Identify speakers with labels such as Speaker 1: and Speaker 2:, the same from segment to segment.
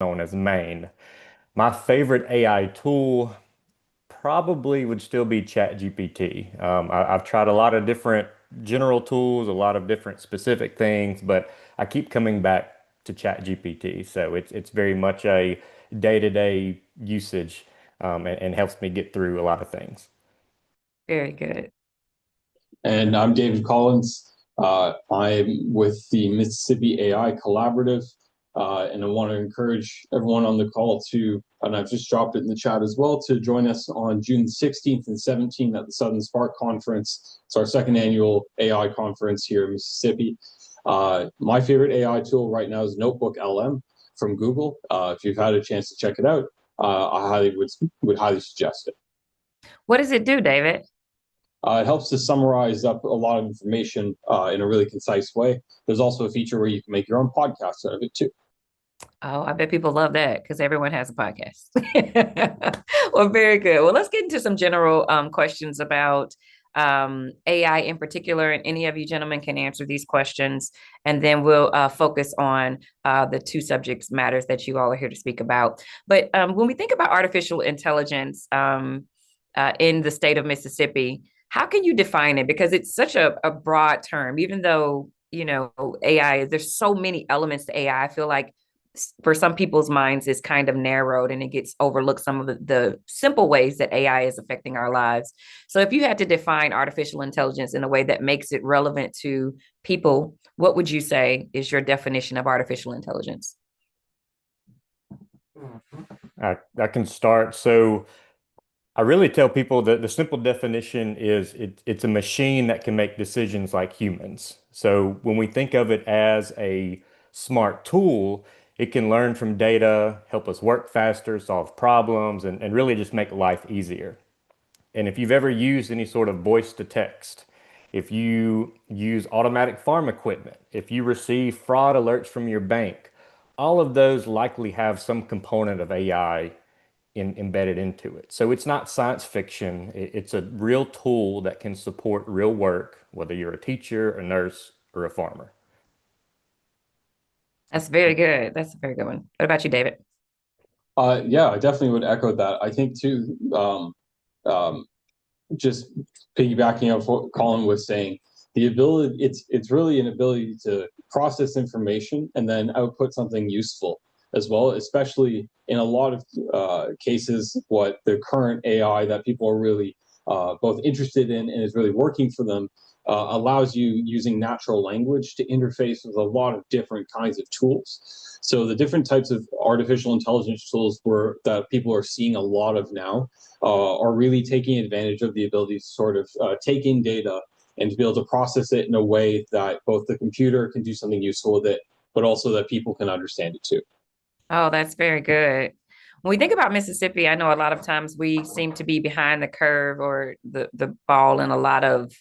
Speaker 1: known as Maine. My favorite AI tool probably would still be ChatGPT. I've tried a lot of different general tools, a lot of different specific things, but I keep coming back to ChatGPT. So it's very much a day-to-day usage, and helps me get through a lot of things.
Speaker 2: Very good.
Speaker 3: And I'm David Collins. I'm with the Mississippi AI Collaborative, and I want to encourage everyone on the call to, and I've just dropped it in the chat as well, to join us on June 16th and 17th at the Southern Spark Conference. It's our second annual AI conference here in Mississippi. My favorite AI tool right now is Notebook LM from Google. If you've had a chance to check it out, I would highly suggest it.
Speaker 2: What does it do, David?
Speaker 3: It helps to summarize up a lot of information in a really concise way. There's also a feature where you can make your own podcast out of it too.
Speaker 2: Oh, I bet people love that because everyone has a podcast. Well, very good. Well, let's get into some general questions about AI in particular, and any of you gentlemen can answer these questions, and then we'll focus on the two subjects matters that you all are here to speak about. But when we think about artificial intelligence in the state of Mississippi, how can you define it? Because it's such a broad term, even though, AI, there's so many elements to AI. I feel like for some people's minds is kind of narrowed and it gets overlooked some of the simple ways that AI is affecting our lives. So if you had to define artificial intelligence in a way that makes it relevant to people, what would you say is your definition of artificial intelligence?
Speaker 1: I can start. So I really tell people that the simple definition is it's a machine that can make decisions like humans. So when we think of it as a smart tool, it can learn from data, help us work faster, solve problems, and really just make life easier. And if you've ever used any sort of voice to text, if you use automatic farm equipment, if you receive fraud alerts from your bank, all of those likely have some component of AI embedded into it. So it's not science fiction. It's a real tool that can support real work, whether you're a teacher, a nurse, or a farmer.
Speaker 2: That's very good. That's a very good one. What about you, David?
Speaker 3: Yeah, I definitely would echo that. I think too, um, just piggybacking off what Colin was saying, the ability it's really an ability to process information and then output something useful as well, especially in a lot of cases, what the current AI that people are really both interested in and is really working for them allows you using natural language to interface with a lot of different kinds of tools. So the different types of artificial intelligence tools that people are seeing a lot of now are really taking advantage of the ability to sort of take in data and to be able to process it in a way that both the computer can do something useful with it, but also that people can understand it too.
Speaker 2: Oh, that's very good. When we think about Mississippi, I know a lot of times we seem to be behind the curve or the ball in a lot of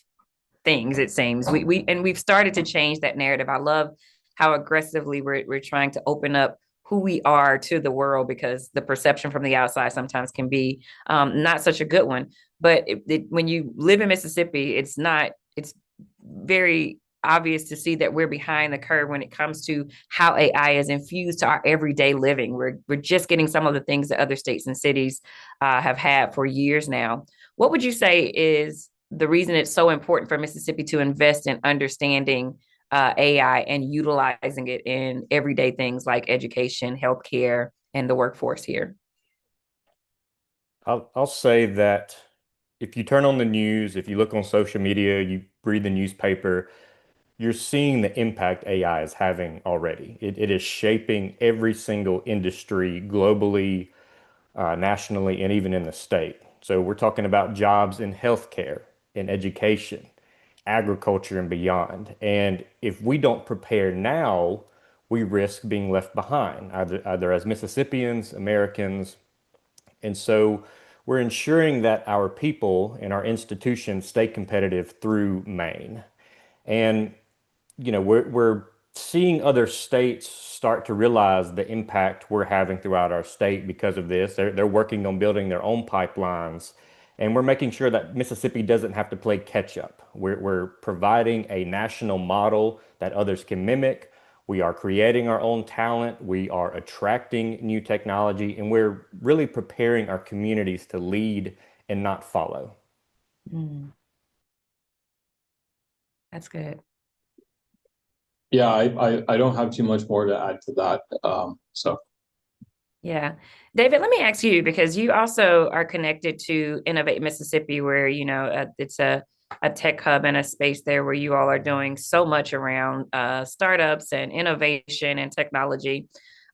Speaker 2: things, it seems. We've started to change that narrative. I love how aggressively we're trying to open up who we are to the world, because the perception from the outside sometimes can be not such a good one. But when you live in Mississippi, it's very obvious to see that we're behind the curve when it comes to how AI is infused to our everyday living. We're just getting some of the things that other states and cities have had for years now. What would you say is the reason it's so important for Mississippi to invest in understanding AI and utilizing it in everyday things like education, healthcare, and the workforce here?
Speaker 1: I'll say that if you turn on the news, if you look on social media, you read the newspaper, you're seeing the impact AI is having already. It is shaping every single industry globally, nationally, and even in the state. So we're talking about jobs in healthcare, in education, agriculture, and beyond. And if we don't prepare now, we risk being left behind, either as Mississippians, Americans. And so we're ensuring that our people and our institutions stay competitive through Maine. And we're seeing other states start to realize the impact we're having throughout our state because of this. They're working on building their own pipelines, and we're making sure that Mississippi doesn't have to play catch up. We're providing a national model that others can mimic We are creating our own talent. We are attracting new technology, and we're really preparing our communities to lead and not follow.
Speaker 2: Mm, that's good.
Speaker 3: Yeah, I don't have too much more to add to that. So
Speaker 2: Yeah. David, let me ask you, because you also are connected to Innovate Mississippi, where, it's a tech hub and a space there where you all are doing so much around startups and innovation and technology.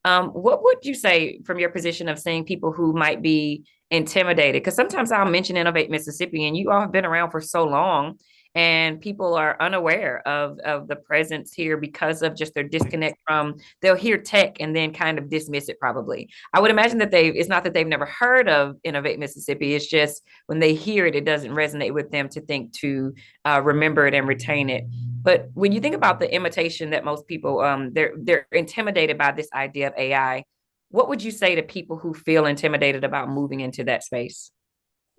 Speaker 2: What would you say from your position of seeing people who might be intimidated? Because sometimes I'll mention Innovate Mississippi, and you all have been around for so long, and people are unaware of the presence here because of just their disconnect from, they'll hear tech and then kind of dismiss it probably. I would imagine that it's not that they've never heard of Innovate Mississippi. It's just when they hear it, it doesn't resonate with them to think to remember it and retain it. But when you think about the imitation that most people, they're intimidated by this idea of AI. What would you say to people who feel intimidated about moving into that space?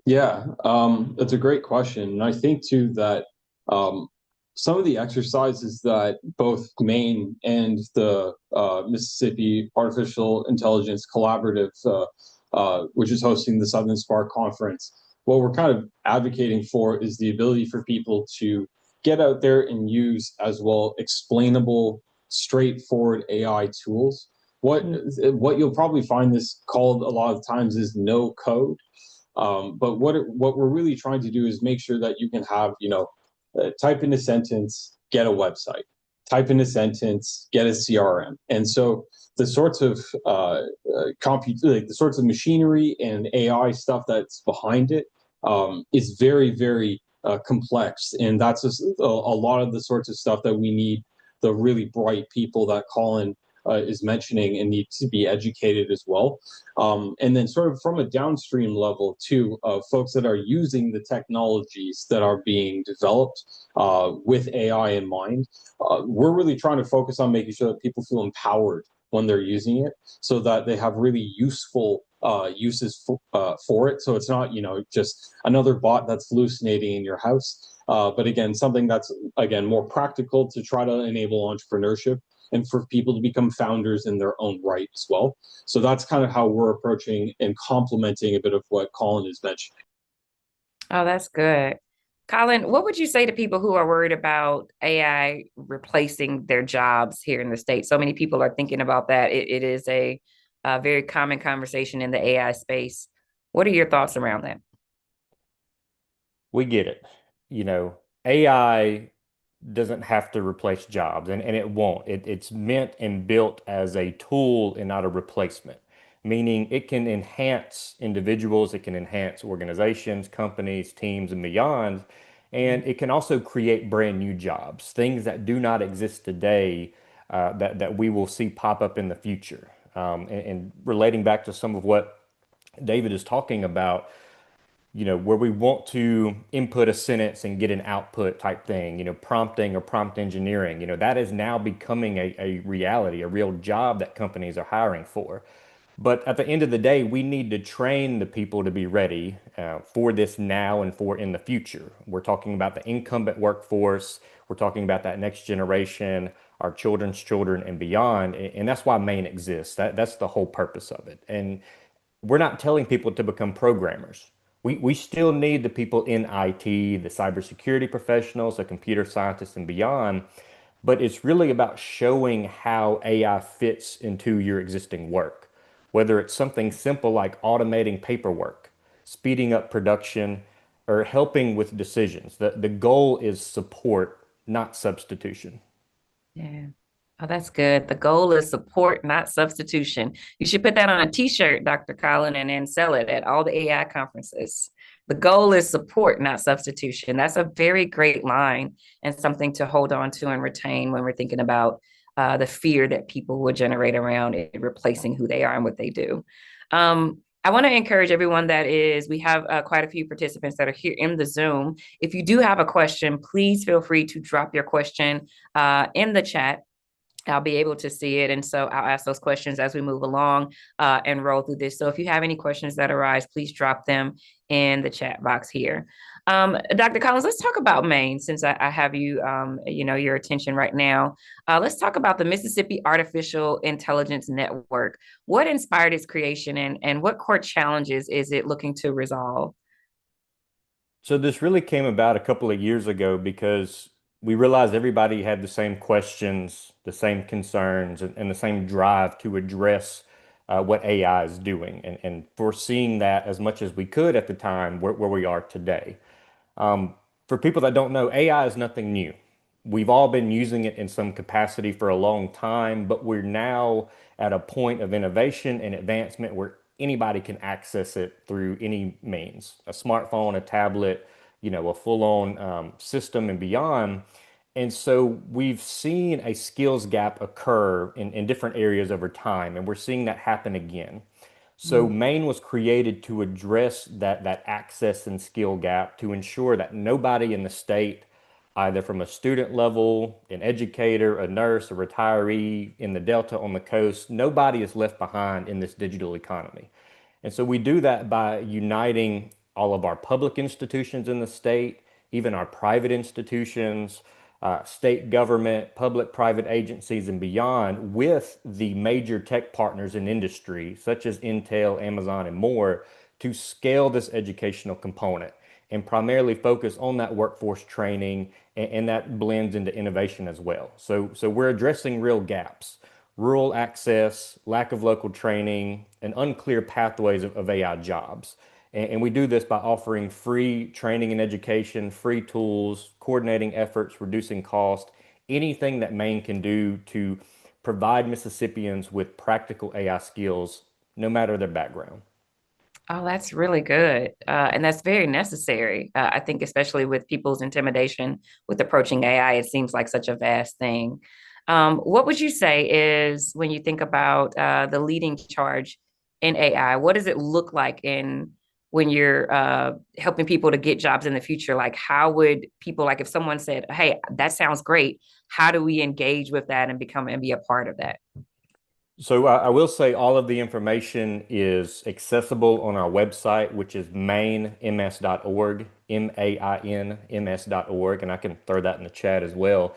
Speaker 3: yeah, that's a great question. And I think too that um, some of the exercises that both Maine and the Mississippi Artificial Intelligence Collaborative, which is hosting the Southern Spark Conference, what we're kind of advocating for is the ability for people to get out there and use as well explainable, straightforward AI tools. What you'll probably find this called a lot of times is no code, but what we're really trying to do is make sure that you can have, type in a sentence, get a website, type in a sentence, get a CRM. And so the sorts of like the sorts of machinery and AI stuff that's behind it is very, very complex. And that's just a lot of the sorts of stuff that we need the really bright people that Colin is mentioning and need to be educated as well. And then sort of from a downstream level too, folks that are using the technologies that are being developed with AI in mind. We're really trying to focus on making sure that people feel empowered when they're using it, so that they have really useful uses for it. So it's not, just another bot that's hallucinating in your house. But again, something that's, again, more practical to try to enable entrepreneurship and for people to become founders in their own right as well. So that's kind of how we're approaching and complementing a bit of what Colin is mentioning.
Speaker 2: Oh, that's good. Colin, what would you say to people who are worried about AI replacing their jobs here in the States? So many people are thinking about that. It is a very common conversation in the AI space. What are your thoughts around that?
Speaker 1: We get it. You know, AI doesn't have to replace jobs, and it won't. It's meant and built as a tool and not a replacement, meaning it can enhance individuals, it can enhance organizations, companies, teams, and beyond. And it can also create brand new jobs, things that do not exist today, that we will see pop up in the future. And relating back to some of what David is talking about, where we want to input a sentence and get an output type thing, prompting or prompt engineering, that is now becoming a reality, a real job that companies are hiring for. But at the end of the day, we need to train the people to be ready for this now and for in the future. We're talking about the incumbent workforce. We're talking about that next generation, our children's children, and beyond. And that's why Maine exists. That's the whole purpose of it. And we're not telling people to become programmers. We still need the people in IT, the cybersecurity professionals, the computer scientists, and beyond. But it's really about showing how AI fits into your existing work, whether it's something simple like automating paperwork, speeding up production, or helping with decisions. The goal is support, not substitution.
Speaker 2: Yeah. Oh, that's good. The goal is support, not substitution. You should put that on a t-shirt, Dr. Collin, and then sell it at all the AI conferences. The goal is support, not substitution. That's a very great line and something to hold on to and retain when we're thinking about the fear that people will generate around it replacing who they are and what they do. I want to encourage everyone we have quite a few participants that are here in the Zoom. If you do have a question, please feel free to drop your question in the chat. I'll be able to see it. And so I'll ask those questions as we move along and roll through this. So if you have any questions that arise, please drop them in the chat box here. Dr. Collins, let's talk about Maine since I have you, your attention right now. Let's talk about the Mississippi Artificial Intelligence Network. What inspired its creation and what core challenges is it looking to resolve?
Speaker 1: So this really came about a couple of years ago because we realized everybody had the same questions, the same concerns, and the same drive to address what AI is doing and foreseeing that as much as we could at the time where we are today. Um, for people that don't know, AI is nothing new. We've all been using it in some capacity for a long time, but we're now at a point of innovation and advancement where anybody can access it through any means, a smartphone, a tablet, a full-on system and beyond. And so we've seen a skills gap occur in different areas over time, and we're seeing that happen again. So
Speaker 2: Mm.
Speaker 1: Maine was created to address that access and skill gap to ensure that nobody in the state, either from a student level, an educator, a nurse, a retiree in the Delta on the coast, nobody is left behind in this digital economy. And so we do that by uniting all of our public institutions in the state, even our private institutions, state government, public private agencies, and beyond with the major tech partners in industry, such as Intel, Amazon, and more, to scale this educational component and primarily focus on that workforce training, and that blends into innovation as well. So we're addressing real gaps, rural access, lack of local training, and unclear pathways of AI jobs. And we do this by offering free training and education, free tools, coordinating efforts, reducing cost, anything that Maine can do to provide Mississippians with practical AI skills, no matter their background.
Speaker 2: Oh, that's really good. And that's very necessary. I think, especially with people's intimidation with approaching AI, it seems like such a vast thing. What would you say is when you think about the leading charge in AI, what does it look like in when you're helping people to get jobs in the future? Like, how would people, like, if someone said, "Hey, that sounds great," how do we engage with that and become and be a part of that?
Speaker 1: So I will say all of the information is accessible on our website, which is mainms.org, mainms.org, and I can throw that in the chat as well.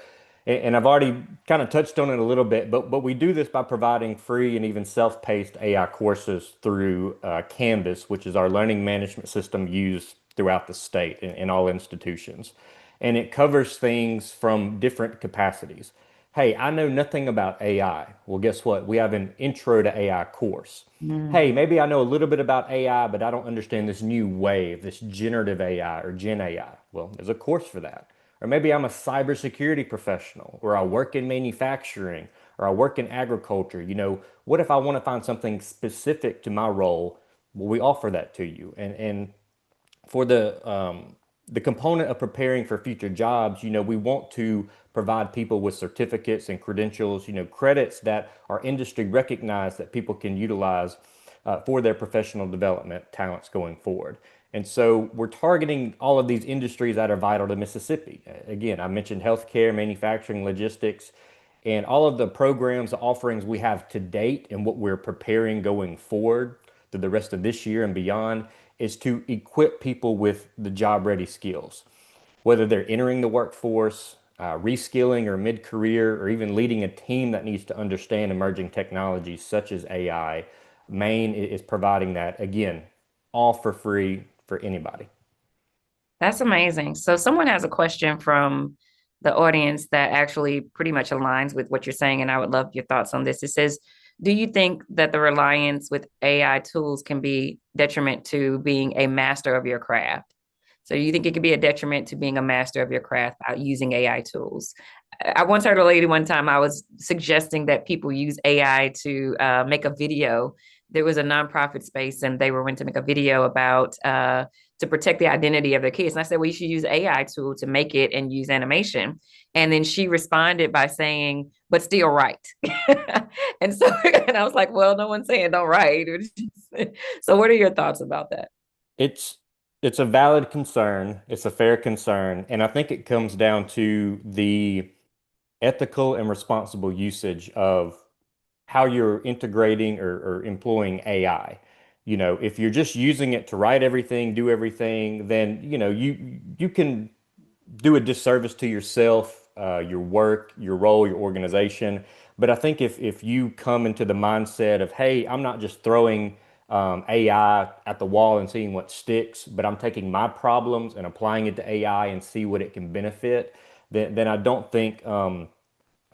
Speaker 1: And I've already kind of touched on it a little bit, but we do this by providing free and even self-paced AI courses through Canvas, which is our learning management system used throughout the state in all institutions. And it covers things from different capacities. Hey, I know nothing about AI. Well, guess what? We have an intro to AI course.
Speaker 2: Mm.
Speaker 1: Hey, maybe I know a little bit about AI, but I don't understand this new wave, this generative AI or Gen AI. Well, there's a course for that. Or maybe I'm a cybersecurity professional, or I work in manufacturing, or I work in agriculture. What if I want to find something specific to my role? Well, we offer that to you. And for the component of preparing for future jobs, we want to provide people with certificates and credentials, credits that are industry recognized that people can utilize for their professional development talents going forward. And so we're targeting all of these industries that are vital to Mississippi. Again, I mentioned healthcare, manufacturing, logistics, and all of the programs, the offerings we have to date and what we're preparing going forward through the rest of this year and beyond is to equip people with the job ready skills, whether they're entering the workforce, reskilling or mid career, or even leading a team that needs to understand emerging technologies such as AI. Maine is providing that again, all for free for anybody.
Speaker 2: That's amazing. So someone has a question from the audience that actually pretty much aligns with what you're saying, and I would love your thoughts on this. It says, do you think that the reliance with AI tools can be detriment to being a master of your craft? So you think it could be a detriment to being a master of your craft out using AI tools? I once heard a lady one time, I was suggesting that people use AI to make a video. There was a nonprofit space and they were going to make a video about to protect the identity of their kids. And I said, well, you should use AI tool to make it and use animation. And then she responded by saying, but still write. And so, and I was like, well, no one's saying don't write. So what are your thoughts about that?
Speaker 1: It's it's a valid concern. It's a fair concern, and I think it comes down to the ethical and responsible usage of how you're integrating or employing AI. If you're just using it to write everything, do everything, then, you can do a disservice to yourself, your work, your role, your organization. But I think if you come into the mindset of, hey, I'm not just throwing AI at the wall and seeing what sticks, but I'm taking my problems and applying it to AI and see what it can benefit, then I don't think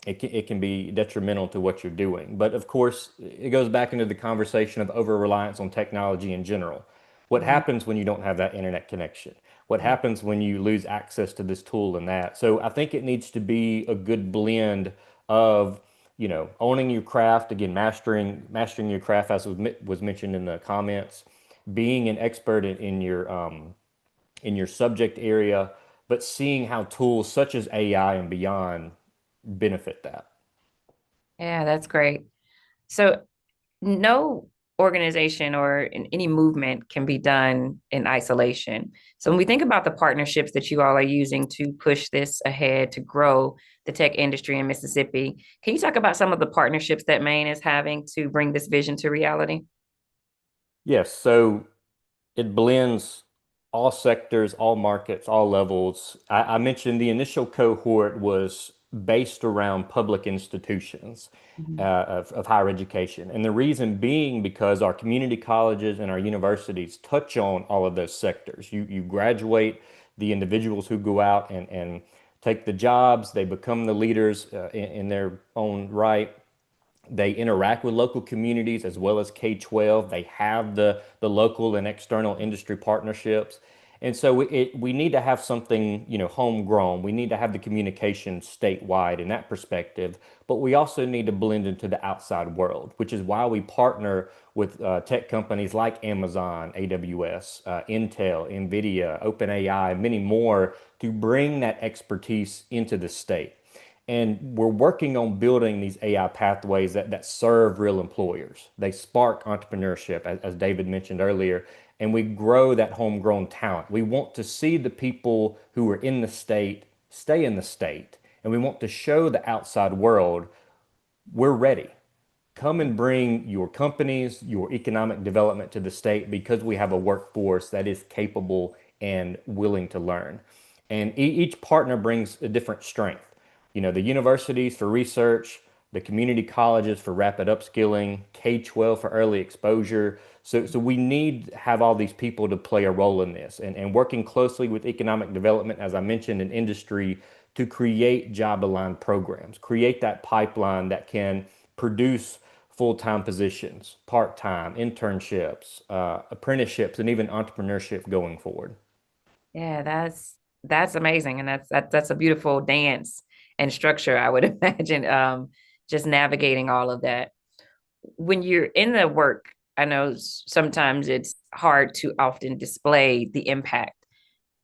Speaker 1: it can be detrimental to what you're doing. But of course, it goes back into the conversation of over reliance on technology in general. What
Speaker 2: Mhm.
Speaker 1: happens when you don't have that internet connection? What happens when you lose access to this tool and that? So I think it needs to be a good blend of, owning your craft, again, mastering your craft, as was mentioned in the comments, being an expert in your subject area, but seeing how tools such as AI and beyond benefit that.
Speaker 2: Yeah, that's great. So no organization or any movement can be done in isolation. So when we think about the partnerships that you all are using to push this ahead to grow the tech industry in Mississippi, can you talk about some of the partnerships that Maine is having to bring this vision to reality?
Speaker 1: Yes, so it blends all sectors, all markets, all levels. I mentioned the initial cohort was based around public institutions
Speaker 2: Mhm.
Speaker 1: of higher education. And the reason being because our community colleges and our universities touch on all of those sectors. You graduate the individuals who go out and take the jobs, they become the leaders in their own right. They interact with local communities as well as K-12. They have the local and external industry partnerships. And so we need to have something, homegrown. We need to have the communication statewide in that perspective, but we also need to blend into the outside world, which is why we partner with tech companies like Amazon, AWS, Intel, NVIDIA, OpenAI, many more to bring that expertise into the state. And we're working on building these AI pathways that serve real employers. They spark entrepreneurship, as David mentioned earlier, and we grow that homegrown talent. We want to see the people who are in the state stay in the state, and we want to show the outside world we're ready. Come and bring your companies, your economic development to the state because we have a workforce that is capable and willing to learn. And each partner brings a different strength. The universities for research, the community colleges for rapid upskilling, K-12 for early exposure. So we need to have all these people to play a role in this and working closely with economic development, as I mentioned, in industry to create job aligned programs, create that pipeline that can produce full-time positions, part-time, internships, apprenticeships, and even entrepreneurship going forward.
Speaker 2: Yeah, that's amazing, and that's a beautiful dance and structure, I would imagine. Just navigating all of that. When you're in the work, I know sometimes it's hard to often display the impact.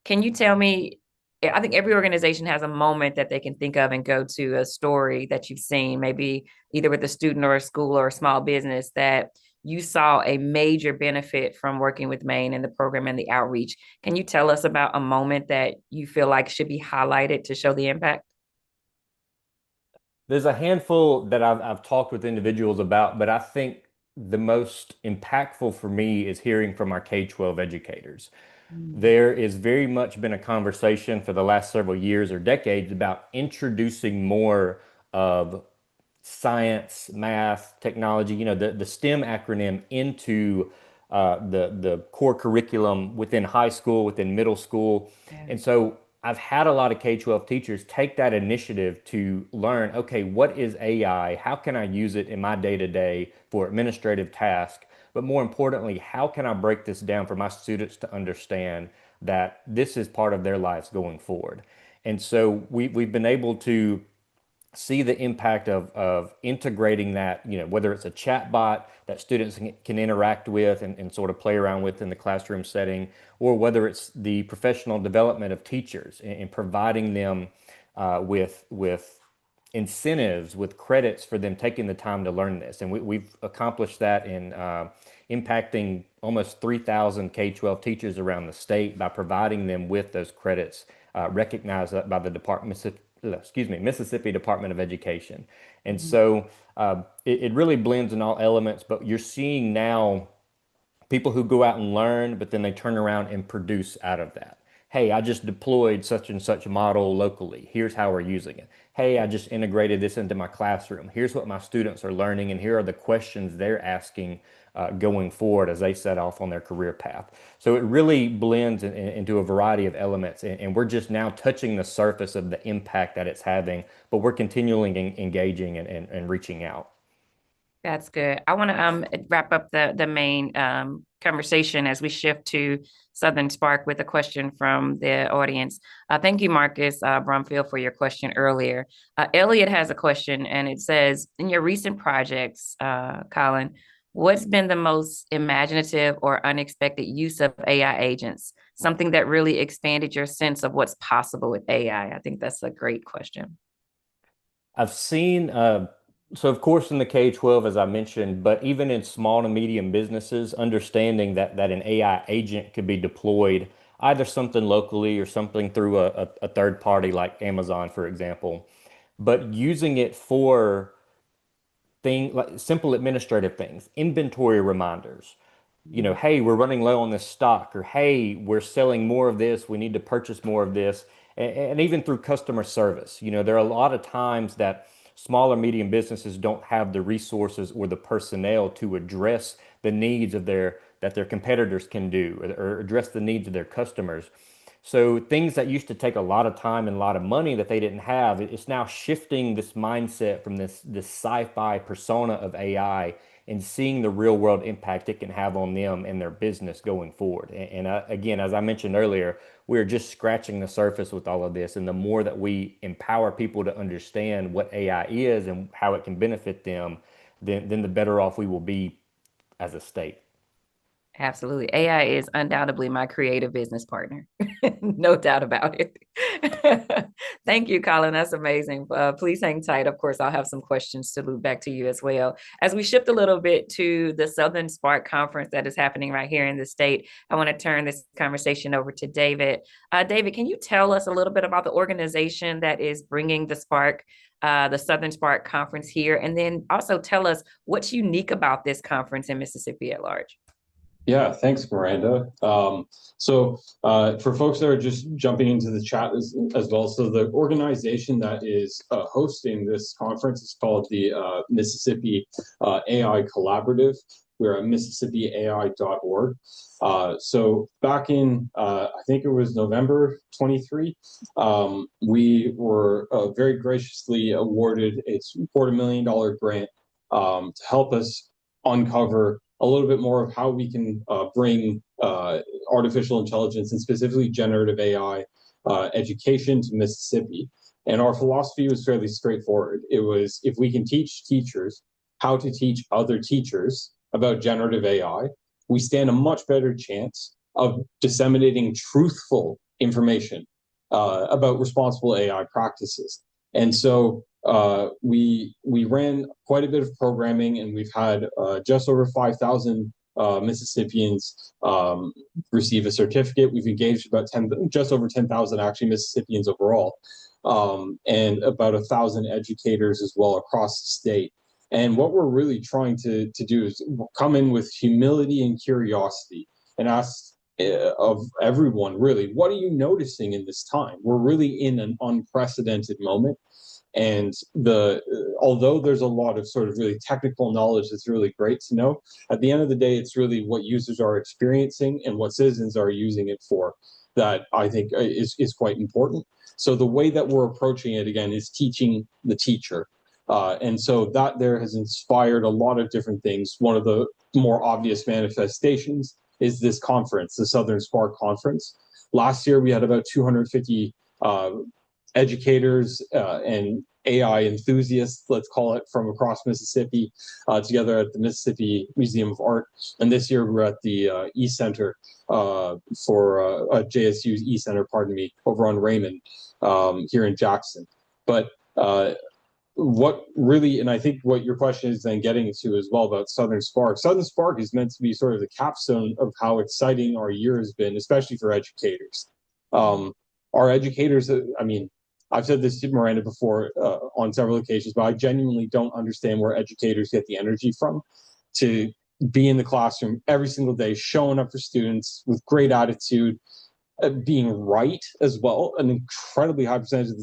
Speaker 2: Can you tell me? I think every organization has a moment that they can think of and go to a story that you've seen, maybe either with a student or a school or a small business that you saw a major benefit from working with Maine and the program and the outreach. Can you tell us about a moment that you feel like should be highlighted to show the impact?
Speaker 1: There's a handful that I've talked with individuals about, but I think the most impactful for me is hearing from our K-12 educators.
Speaker 2: Mm.
Speaker 1: There is very much been a conversation for the last several years or decades about introducing more of science, math, technology, the STEM acronym into the core curriculum within high school, within middle school.
Speaker 2: Yeah.
Speaker 1: And so I've had a lot of K-12 teachers take that initiative to learn, okay, what is AI? How can I use it in my day-to-day for administrative tasks? But more importantly, how can I break this down for my students to understand that this is part of their lives going forward? And so we've been able to see the impact of integrating that, whether it's a chat bot that students can interact with and sort of play around with in the classroom setting, or whether it's the professional development of teachers and providing them with incentives, with credits for them taking the time to learn this. And we've accomplished that in impacting almost 3,000 K-12 teachers around the state by providing them with those credits recognized by the Mississippi Department of Education. And
Speaker 2: Mhm.
Speaker 1: so it really blends in all elements, but you're seeing now People who go out and learn, but then they turn around and produce out of that. Hey, I just deployed such and such model locally. Here's how we're using it. Hey, I just integrated this into my classroom. Here's what my students are learning, and here are the questions they're asking going forward as they set off on their career path. So it really blends into a variety of elements, and we're just now touching the surface of the impact that it's having, but we're continually engaging and reaching out.
Speaker 2: That's good. I want to wrap up the main conversation as we shift to Southern Spark with a question from the audience. Thank you, Marcus Brumfield, for your question earlier. Elliot has a question, and it says, in your recent projects, Colin, what's been the most imaginative or unexpected use of AI agents? Something that really expanded your sense of what's possible with AI. I think that's a great question.
Speaker 1: I've seen, so of course in the K-12, as I mentioned, but even in small to medium businesses, understanding that an AI agent could be deployed, either something locally or something through a third party like Amazon, for example, but using it for like simple administrative things, inventory reminders. Hey, we're running low on this stock, or hey, we're selling more of this, we need to purchase more of this. And even through customer service, there are a lot of times that small or medium businesses don't have the resources or the personnel to address the needs of their competitors can do, or address the needs of their customers. So things that used to take a lot of time and a lot of money that they didn't have, it's now shifting this mindset from this sci-fi persona of AI and seeing the real world impact it can have on them and their business going forward. And again, as I mentioned earlier, we're just scratching the surface with all of this. And the more that we empower people to understand what AI is and how it can benefit them, then the better off we will be as a state.
Speaker 2: Absolutely. AI is undoubtedly my creative business partner. No doubt about it. Thank you, Colin. That's amazing. Please hang tight. Of course, I'll have some questions to loop back to you as well. As we shift a little bit to the Southern Spark Conference that is happening right here in the state, I want to turn this conversation over to David. David, can you tell us a little bit about the organization that is bringing the Southern Spark Conference here? And then also tell us what's unique about this conference in Mississippi at large.
Speaker 3: Yeah, thanks, Miranda. For folks that are just jumping into the chat as well, so the organization that is hosting this conference is called the Mississippi AI Collaborative. We're at mississippiai.org. So back in, I think it was November 23, we were very graciously awarded a $250,000 grant to help us uncover a little bit more of how we can bring artificial intelligence and specifically generative AI education to Mississippi. And our philosophy was fairly straightforward. It was, if we can teach teachers how to teach other teachers about generative AI, we stand a much better chance of disseminating truthful information about responsible AI practices. And so we ran quite a bit of programming, and we've had just over 5,000 Mississippians receive a certificate. We've engaged just over 10,000 actually Mississippians overall, and about 1,000 educators as well across the state. And what we're really trying to do is come in with humility and curiosity and ask of everyone, really, what are you noticing in this time? We're really in an unprecedented moment. And although there's a lot of sort of really technical knowledge that's really great to know, at the end of the day, it's really what users are experiencing and what citizens are using it for that I think is quite important. So the way that we're approaching it, again, is teaching the teacher. And so that there has inspired a lot of different things. One of the more obvious manifestations is this conference, the Southern Spark Conference. Last year, we had about 250 educators and AI enthusiasts, let's call it, from across Mississippi together at the Mississippi Museum of Art. And this year we're at the E-Center for JSU's E-Center, pardon me, over on Raymond here in Jackson. But what really, and I think what your question is then getting into as well about Southern Spark. Southern Spark is meant to be sort of the capstone of how exciting our year has been, especially for educators. Our educators, I mean, I've said this to Miranda before on several occasions, but I genuinely don't understand where educators get the energy from to be in the classroom every single day, showing up for students with great attitude, being right as well, an incredibly high percentage of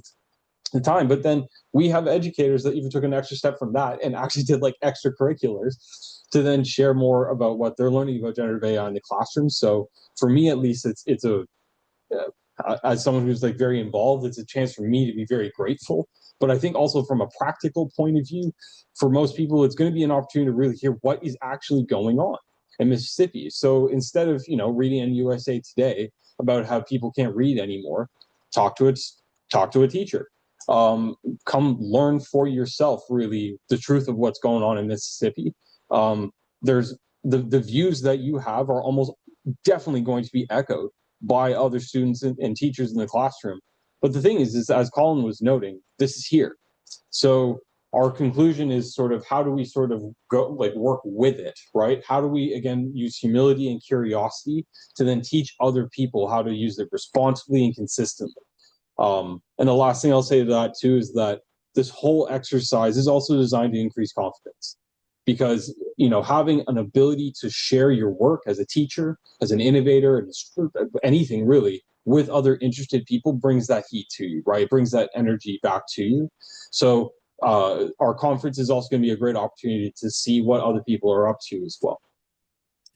Speaker 3: the time. But then we have educators that even took an extra step from that and actually did like extracurriculars to then share more about what they're learning about generative AI in the classroom. So for me, at least, it's a as someone who's like very involved, it's a chance for me to be very grateful. But I think also from a practical point of view, for most people, it's going to be an opportunity to really hear what is actually going on in Mississippi. So instead of reading in USA Today about how people can't read anymore, talk to a teacher. Come learn for yourself really the truth of what's going on in Mississippi. There's the views that you have are almost definitely going to be echoed by other students and teachers in the classroom. But the thing is, as Colin was noting, this is here. So our conclusion is sort of how do we sort of go like work with it, right? How do we again use humility and curiosity to then teach other people how to use it responsibly and consistently? And the last thing I'll say to that too is that this whole exercise is also designed to increase confidence, because having an ability to share your work as a teacher, as an innovator, and anything really with other interested people brings that heat to you, right? It brings that energy back to you. So our conference is also going to be a great opportunity to see what other people are up to as well.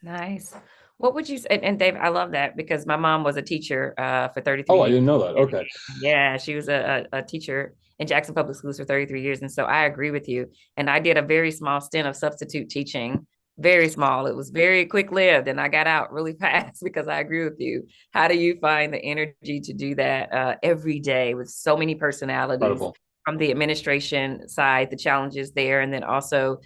Speaker 2: Nice. What would you say? And Dave, I love that because my mom was a teacher for 33
Speaker 3: Oh, I
Speaker 2: years.
Speaker 3: didn't know that. Okay.
Speaker 2: Yeah, she was a teacher in Jackson Public Schools for 33 years. And so I agree with you. And I did a very small stint of substitute teaching, very small. It was very quick lived. And I got out really fast because I agree with you. How do you find the energy to do that every day with so many personalities?
Speaker 3: Incredible.
Speaker 2: From the administration side, the challenges there, and then also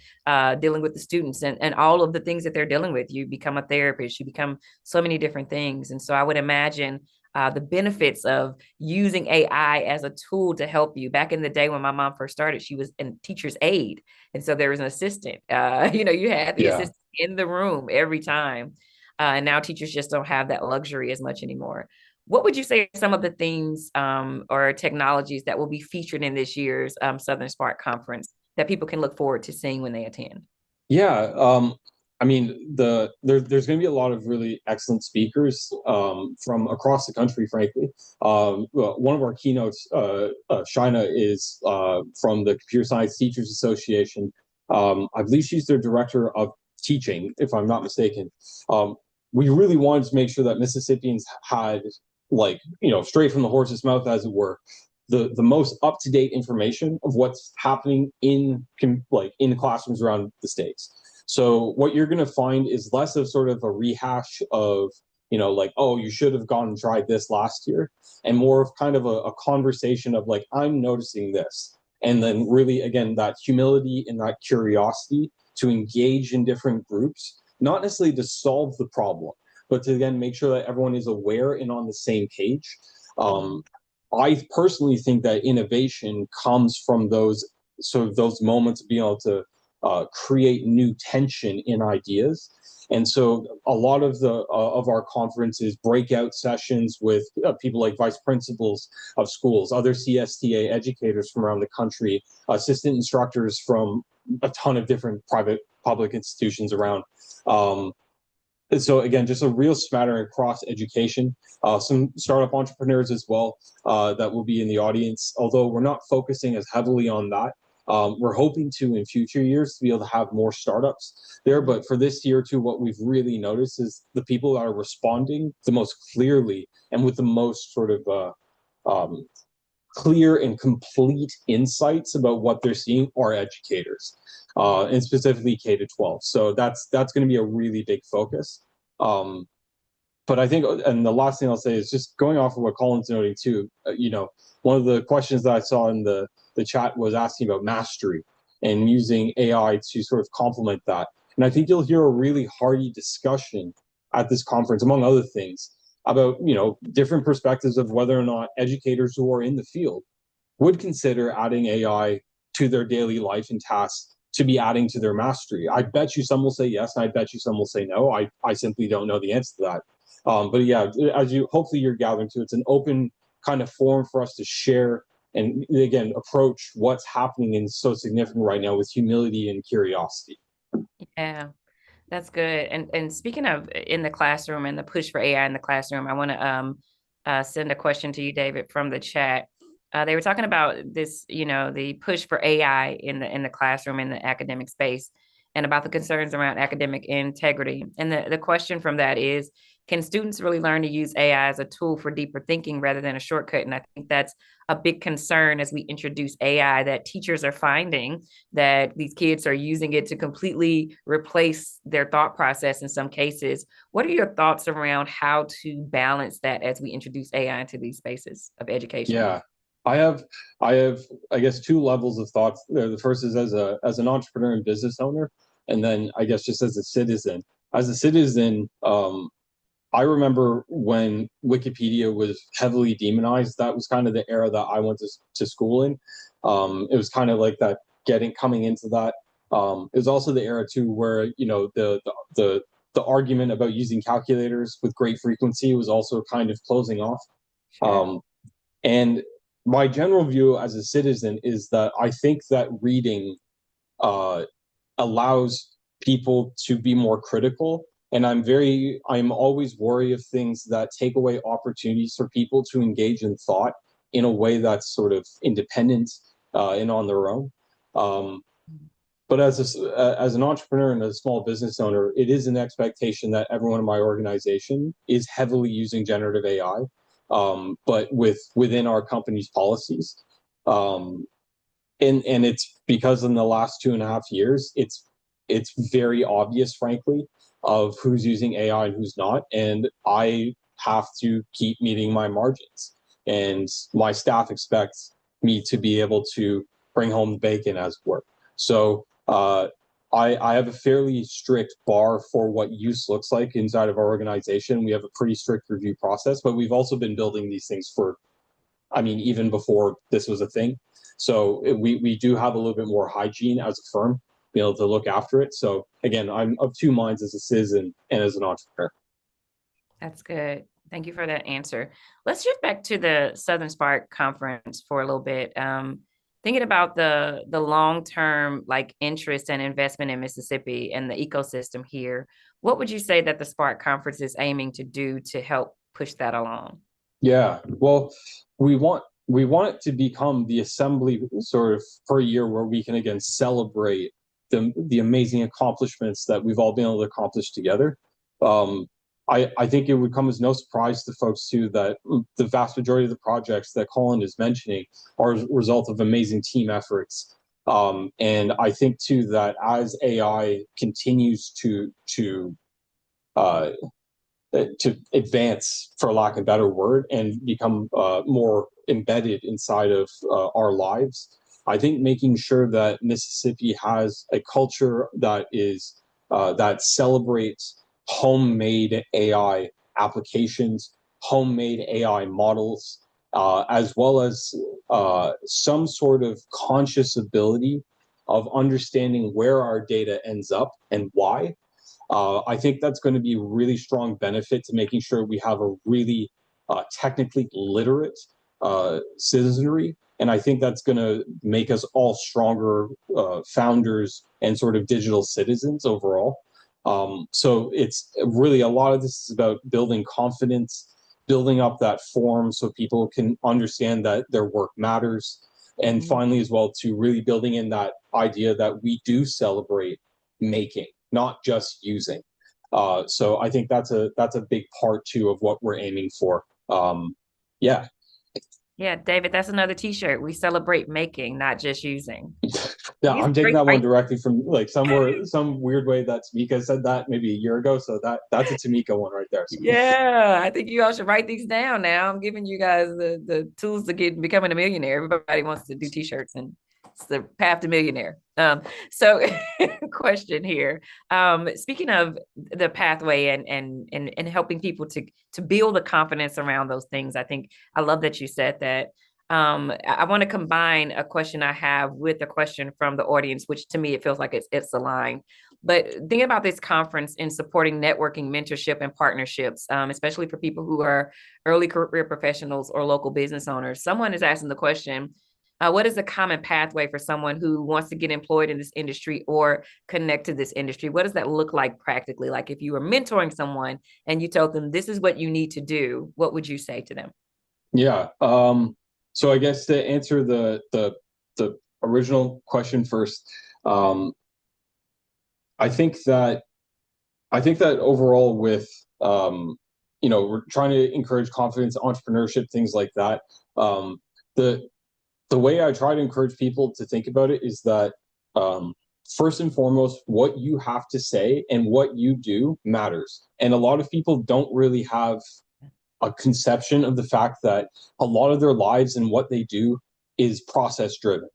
Speaker 2: dealing with the students and all of the things that they're dealing with. You become a therapist, you become so many different things. And so I would imagine the benefits of using AI as a tool to help you. Back in the day when my mom first started, she was a teacher's aide. And so there was an assistant. You had the assistant in the room every time. And now teachers just don't have that luxury as much anymore. What would you say are some of the things or technologies that will be featured in this year's Southern Spark Conference that people can look forward to seeing when they attend?
Speaker 3: Yeah, I mean, there's going to be a lot of really excellent speakers from across the country, frankly. Well, one of our keynotes, Shina, is from the Computer Science Teachers Association. I believe she's their director of teaching, if I'm not mistaken. We really wanted to make sure that Mississippians had, like, straight from the horse's mouth, as it were, the most up-to-date information of what's happening in the classrooms around the states. So what you're going to find is less of sort of a rehash of like, oh, you should have gone and tried this last year, and more of kind of a conversation of like, I'm noticing this, and then really again that humility and that curiosity to engage in different groups, not necessarily to solve the problem, but to again make sure that everyone is aware and on the same page. I personally think that innovation comes from those moments of being able to create new tension in ideas. And so a lot of our conferences, breakout sessions with people like vice principals of schools, other CSTA educators from around the country, assistant instructors from a ton of different private public institutions around. And so again, just a real smattering across education, some startup entrepreneurs as well that will be in the audience. Although we're not focusing as heavily on that, we're hoping to in future years to be able to have more startups there. But for this year too, what we've really noticed is the people that are responding the most clearly and with the most sort of clear and complete insights about what they're seeing are educators, and specifically K to 12. So that's going to be a really big focus. But I think, and the last thing I'll say is just going off of what Colin's noting too. One of the questions that I saw in the chat was asking about mastery and using AI to sort of complement that. And I think you'll hear a really hearty discussion at this conference, among other things, about different perspectives of whether or not educators who are in the field would consider adding AI to their daily life and tasks to be adding to their mastery. I bet you some will say yes, and I bet you some will say no. I simply don't know the answer to that. But yeah, as hopefully you're gathering to, it's an open kind of forum for us to share and again approach what's happening and so significant right now with humility and curiosity.
Speaker 2: Yeah. That's good. And speaking of in the classroom and the push for AI in the classroom, I want to send a question to you, David, from the chat. They were talking about this, the push for AI in the classroom in the academic space, and about the concerns around academic integrity. And the question from that is, can students really learn to use AI as a tool for deeper thinking rather than a shortcut? And I think that's a big concern as we introduce AI, that teachers are finding that these kids are using it to completely replace their thought process in some cases. What are your thoughts around how to balance that as we introduce AI into these spaces of education?
Speaker 3: Yeah, I have I have I guess two levels of thoughts there. The first is as an entrepreneur and business owner, and then I guess just as a citizen. As a citizen, I remember when Wikipedia was heavily demonized. That was kind of the era that I went to school in. It was kind of like that coming into that. It was also the era too where the argument about using calculators with great frequency was also kind of closing off.
Speaker 2: Sure.
Speaker 3: And my general view as a citizen is that I think that reading uh, allows people to be more critical. And I'm always wary of things that take away opportunities for people to engage in thought in a way that's sort of independent and on their own. Um, but as an entrepreneur and a small business owner, it is an expectation that everyone in my organization is heavily using generative AI, but within our company's policies. Um, and it's because in the last 2.5 years, it's very obvious, frankly, of who's using AI and who's not. And I have to keep meeting my margins, and my staff expects me to be able to bring home the bacon, as it were. So I have a fairly strict bar for what use looks like inside of our organization. We have a pretty strict review process, but we've also been building these things for, I mean, even before this was a thing. So we do have a little bit more hygiene as a firm, be able to look after it. So again, I'm of two minds as a citizen and as an entrepreneur.
Speaker 2: That's good. Thank you for that answer. Let's shift back to the Southern Spark Conference for a little bit. Thinking about the long-term like interest and investment in Mississippi and the ecosystem here, what would you say that the Spark Conference is aiming to do to help push that along?
Speaker 3: Yeah, well, we want it to become the assembly sort of per year where we can again celebrate the amazing accomplishments that we've all been able to accomplish together. Um, I think it would come as no surprise to folks too that the vast majority of the projects that Colin is mentioning are a result of amazing team efforts. And I think too that as AI continues uh, to advance, for lack of a better word, and become more embedded inside of our lives. I think making sure that Mississippi has a culture that celebrates homemade AI applications, homemade AI models, as well as some sort of conscious ability of understanding where our data ends up and why. I think that's going to be a really strong benefit to making sure we have a really technically literate citizenry. And I think that's going to make us all stronger founders and sort of digital citizens overall. So it's really a lot of this is about building confidence, building up that form so people can understand that their work matters. And finally, as well, to really building in that idea that we do celebrate making, not just using. So I think that's a big part too of what we're aiming for. Yeah,
Speaker 2: Yeah, David, that's another t-shirt. We celebrate making, not just using.
Speaker 3: yeah,
Speaker 2: These
Speaker 3: I'm taking
Speaker 2: great
Speaker 3: that one
Speaker 2: right.
Speaker 3: directly from like somewhere, some weird way that Tamika said that maybe a year ago. So that's a Tamika one right there. So.
Speaker 2: Yeah, I think you all should write these down now. I'm giving you guys the tools to get becoming a millionaire. Everybody wants to do t-shirts and it's the path to millionaire. So question here. Speaking of the pathway and helping people to build the confidence around those things, I think I love that you said that. I want to combine a question I have with a question from the audience, which to me it feels like it's aligned. But think about this conference in supporting networking, mentorship, and partnerships, especially for people who are early career professionals or local business owners. Someone is asking the question, What is a common pathway for someone who wants to get employed in this industry or connect to this industry? What does that look like practically? Like if you were mentoring someone and you told them this is what you need to do, what would you say to them?
Speaker 3: Yeah. So I guess to answer the original question first, um, I think that I think that overall, with we're trying to encourage confidence, entrepreneurship, things like that. Um, the the way I try to encourage people to think about it is that um, first and foremost, what you have to say and what you do matters. And a lot of people don't really have a conception of the fact that a lot of their lives and what they do is process driven.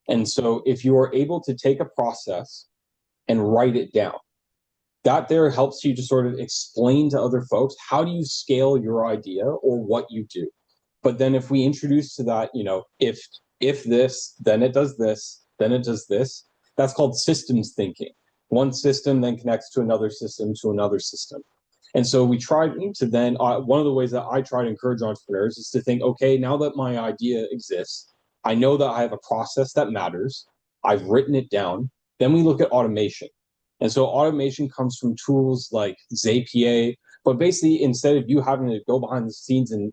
Speaker 3: And so if you are able to take a process and write it down, that there helps you to sort of explain to other folks how do you scale your idea or what you do. But then if we introduce to that, if this, then it does this, then it does this, that's called systems thinking. One system then connects to another system. And so we try to then, one of the ways that I try to encourage entrepreneurs is to think, okay, now that my idea exists, I know that I have a process that matters. I've written it down. Then we look at automation. And so automation comes from tools like Zapier, but basically instead of you having to go behind the scenes and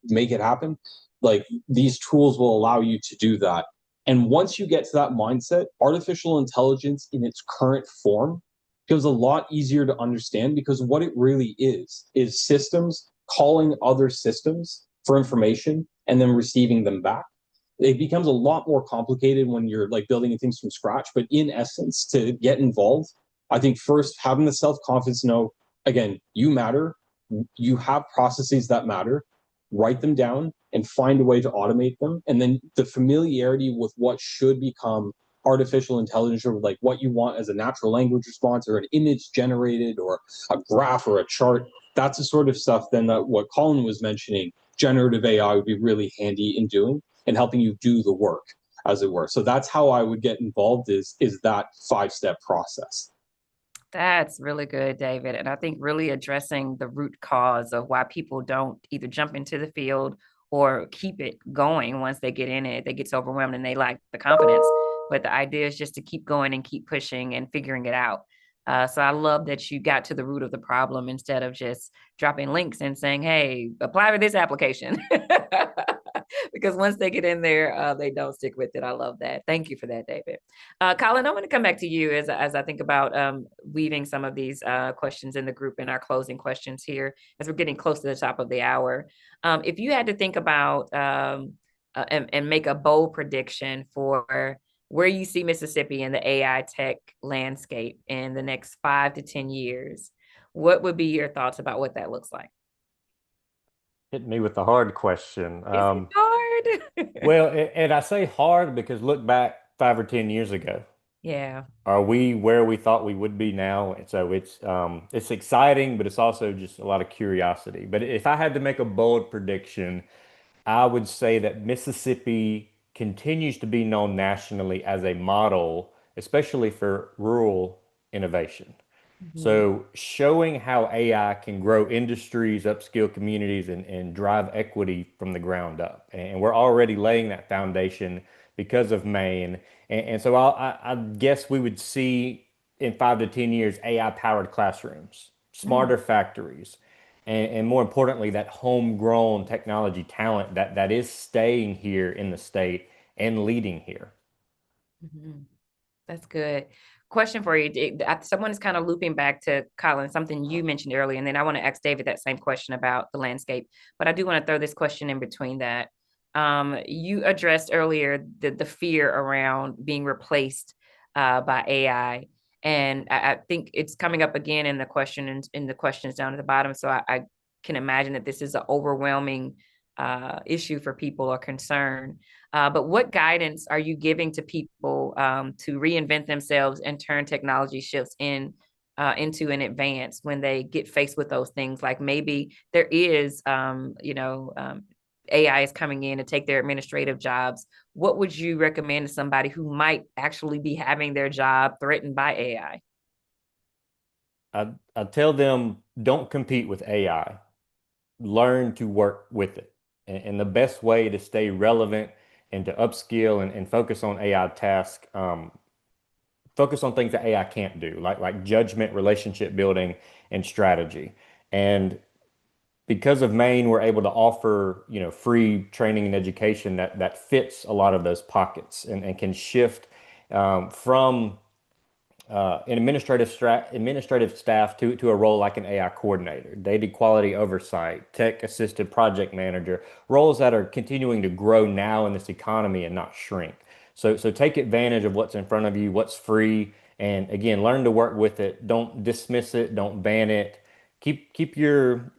Speaker 3: make it happen, like these tools will allow you to do that. And once you get to that mindset, artificial intelligence in its current form feels a lot easier to understand, because what it really is systems calling other systems for information and then receiving them back. It becomes a lot more complicated when you're like building things from scratch, but in essence, to get involved, I think first having the self-confidence to know, again, you matter, you have processes that matter, write them down and find a way to automate them. And then the familiarity with what should become artificial intelligence, or like what you want as a natural language response or an image generated or a graph or a chart. That's the sort of stuff then that what Colin was mentioning, generative AI would be really handy in doing and helping you do the work, as it were. So that's how I would get involved, is that 5-step process.
Speaker 2: That's really good, David. And I think really addressing the root cause of why people don't either jump into the field or keep it going once they get in it. They get so overwhelmed and they lack the confidence. But the idea is just to keep going and keep pushing and figuring it out. So I love that you got to the root of the problem instead of just dropping links and saying, hey, apply for this application. Because once they get in there, they don't stick with it. I love that. Thank you for that, David. Colin, I'm going to come back to you as I think about weaving some of these questions in the group in our closing questions here as we're getting close to the top of the hour. If you had to think about and make a bold prediction for where you see Mississippi in the AI tech landscape in the next 5 to 10 years, what would be your thoughts about what that looks like?
Speaker 1: Hit me with the hard question.
Speaker 2: Is it hard?
Speaker 1: Well, and I say hard because look back 5 or 10 years ago.
Speaker 2: Yeah.
Speaker 1: Are we where we thought we would be now? And so it's exciting, but it's also just a lot of curiosity. But if I had to make a bold prediction, I would say that Mississippi continues to be known nationally as a model, especially for rural innovation.
Speaker 2: Mhm.
Speaker 1: So showing how AI can grow industries, upskill communities, and drive equity from the ground up. And we're already laying that foundation because of Maine. And so I guess we would see in 5 to 10 years AI powered classrooms,
Speaker 2: Mm.
Speaker 1: smarter factories, and more importantly, that homegrown technology talent that is staying here in the state and leading here.
Speaker 2: Mhm. That's good. Question for you. Someone is kind of looping back to Colin, something you mentioned earlier, and then I want to ask David that same question about the landscape. But I do want to throw this question in between that. You addressed earlier the fear around being replaced by AI, and I think it's coming up again in the question in the questions down at the bottom. So I can imagine that this is an overwhelming issue for people or concern. But what guidance are you giving to people to reinvent themselves and turn technology shifts into an advance when they get faced with those things? Like maybe there is, AI is coming in to take their administrative jobs. What would you recommend to somebody who might actually be having their job threatened by AI?
Speaker 1: I tell them don't compete with AI, learn to work with it. And the best way to stay relevant and to upskill and focus on AI tasks, focus on things that AI can't do, like judgment, relationship building, and strategy. And because of Maine, we're able to offer, free training and education that fits a lot of those pockets and can shift from an administrative staff to a role like an AI coordinator, data quality oversight, tech assisted project manager, roles that are continuing to grow now in this economy and not shrink. So take advantage of what's in front of you, what's free, and again, learn to work with it. Don't dismiss it, don't ban it. Keep your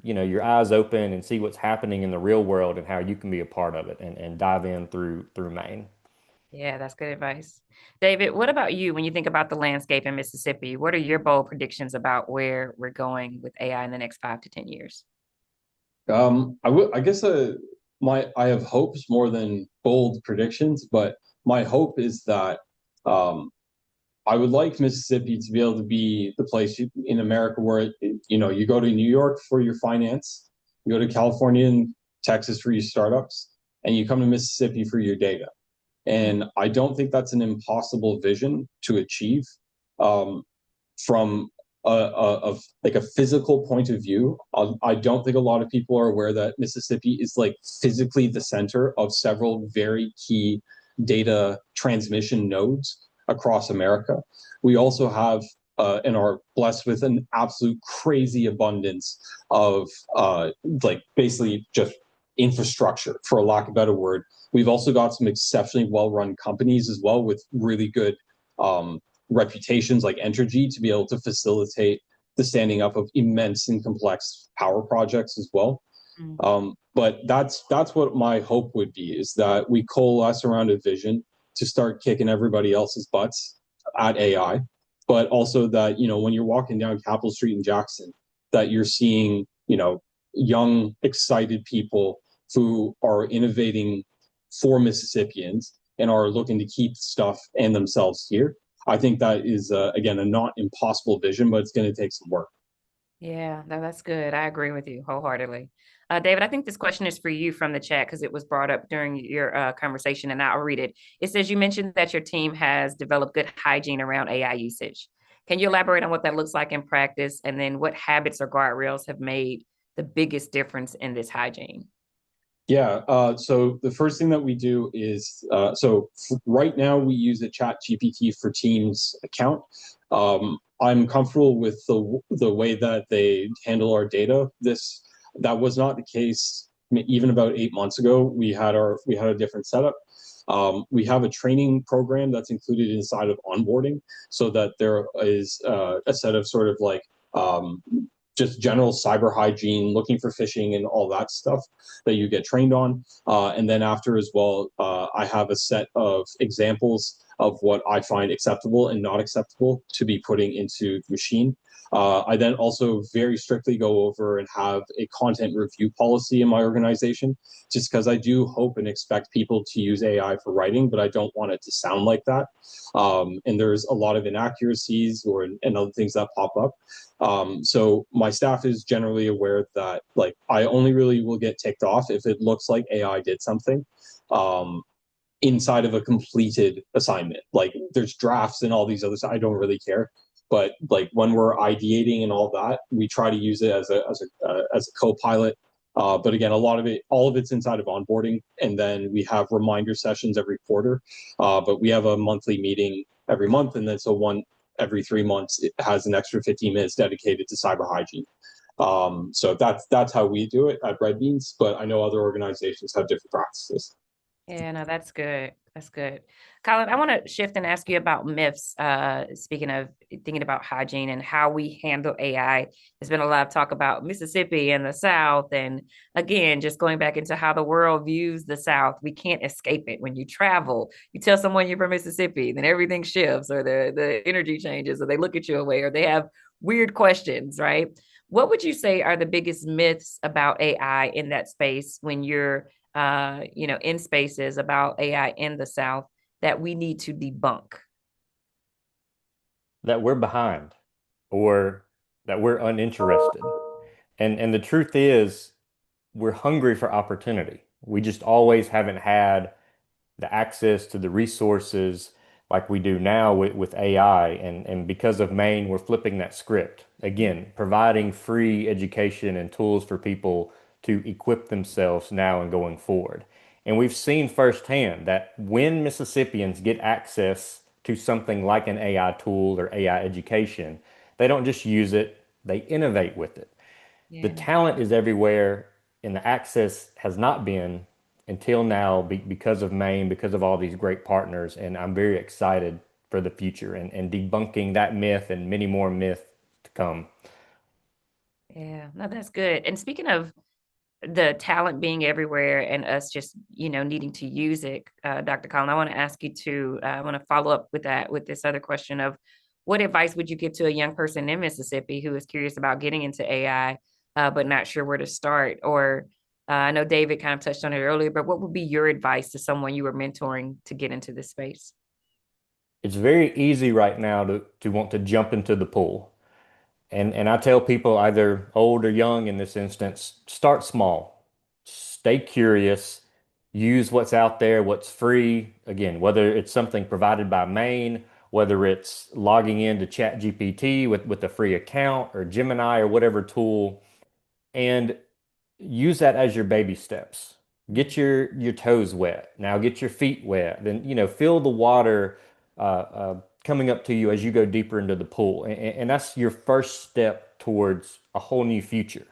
Speaker 1: eyes open and see what's happening in the real world and how you can be a part of it and dive in through Maine.
Speaker 2: Yeah, that's good advice. David, what about you when you think about the landscape in Mississippi? What are your bold predictions about where we're going with AI in the next 5 to 10 years?
Speaker 3: I guess I have hopes more than bold predictions, but my hope is that um, I would like Mississippi to be able to be the place in America where you go to New York for your finance, you go to California and Texas for your startups, and you come to Mississippi for your data. And I don't think that's an impossible vision to achieve um, from of like a physical point of view. I don't think a lot of people are aware that Mississippi is like physically the center of several very key data transmission nodes across America. We also have and are blessed with an absolute crazy abundance of like basically just infrastructure, for a lack of a better word. We've also got some exceptionally well-run companies as well with really good um, reputations like Entergy to be able to facilitate the standing up of immense and complex power projects as well.
Speaker 2: Mm.
Speaker 3: But that's what my hope would be, is that we coalesce around a vision to start kicking everybody else's butts at AI, but also that when you're walking down Capitol Street in Jackson, that you're seeing young, excited people who are innovating for Mississippians and are looking to keep stuff and themselves here. I think that is again a not impossible vision, but it's going to take some work.
Speaker 2: Yeah, no, that's good. I agree with you wholeheartedly. David, I think this question is for you from the chat because it was brought up during your conversation, and I'll read it. It says you mentioned that your team has developed good hygiene around AI usage. Can you elaborate on what that looks like in practice, and then what habits or guardrails have made the biggest difference in this hygiene?
Speaker 3: Yeah. So the first thing that we do is right now we use a Chat GPT for Teams account. I'm comfortable with the way that they handle our data. That was not the case even about 8 months ago. We had a different setup. We have a training program that's included inside of onboarding, so that there is a set of sort of like just general cyber hygiene, looking for phishing and all that stuff that you get trained on. And then after as well, I have a set of examples of what I find acceptable and not acceptable to be putting into the machine. I then also very strictly go over and have a content review policy in my organization, just because I do hope and expect people to use AI for writing, but I don't want it to sound like that. And there's a lot of inaccuracies and other things that pop up. So my staff is generally aware that like I only really will get ticked off if it looks like AI did something inside of a completed assignment. Like there's drafts and all these other stuff. I don't really care. But like when we're ideating and all that, we try to use it as a co-pilot. But again, all of it's inside of onboarding, and then we have reminder sessions every quarter. But we have a monthly meeting every month, and then so one every 3 months it has an extra 15 minutes dedicated to cyber hygiene. So that's how we do it at Red Beans. But I know other organizations have different practices.
Speaker 2: Yeah, no, that's good. That's good. Colin, I want to shift and ask you about myths. Speaking of thinking about hygiene and how we handle AI, there's been a lot of talk about Mississippi and the South. And again, just going back into how the world views the South, we can't escape it. When you travel, you tell someone you're from Mississippi, then everything shifts, or the energy changes, or they look at you away, or they have weird questions, right? What would you say are the biggest myths about AI in that space when you're in spaces about AI in the South that we need to debunk?
Speaker 1: That we're behind or that we're uninterested. And the truth is we're hungry for opportunity. We just always haven't had the access to the resources like we do now with AI. And because of Maine, we're flipping that script. Again, providing free education and tools for people to equip themselves now and going forward. And we've seen firsthand that when Mississippians get access to something like an AI tool or AI education, they don't just use it, they innovate with it. The
Speaker 2: Yeah.
Speaker 1: talent is everywhere, and the access has not been until now because of Maine, because of all these great partners. And I'm very excited for the future and debunking that myth and many more myths to come.
Speaker 2: Yeah, no, that's good. And speaking of the talent being everywhere and us just, needing to use it, Dr. Collin, I want to ask you to, I want to follow up with that, with this other question of what advice would you give to a young person in Mississippi who is curious about getting into AI, but not sure where to start? Or I know David kind of touched on it earlier, but what would be your advice to someone you were mentoring to get into this space?
Speaker 1: It's very easy right now to want to jump into the pool. And I tell people, either old or young in this instance, start small, stay curious, use what's out there, what's free. Again, whether it's something provided by Maine, whether it's logging into ChatGPT with a free account or Gemini or whatever tool, and use that as your baby steps. Get your toes wet. Now get your feet wet. Then, feel the water coming up to you as you go deeper into the pool. And that's your first step towards a whole new future.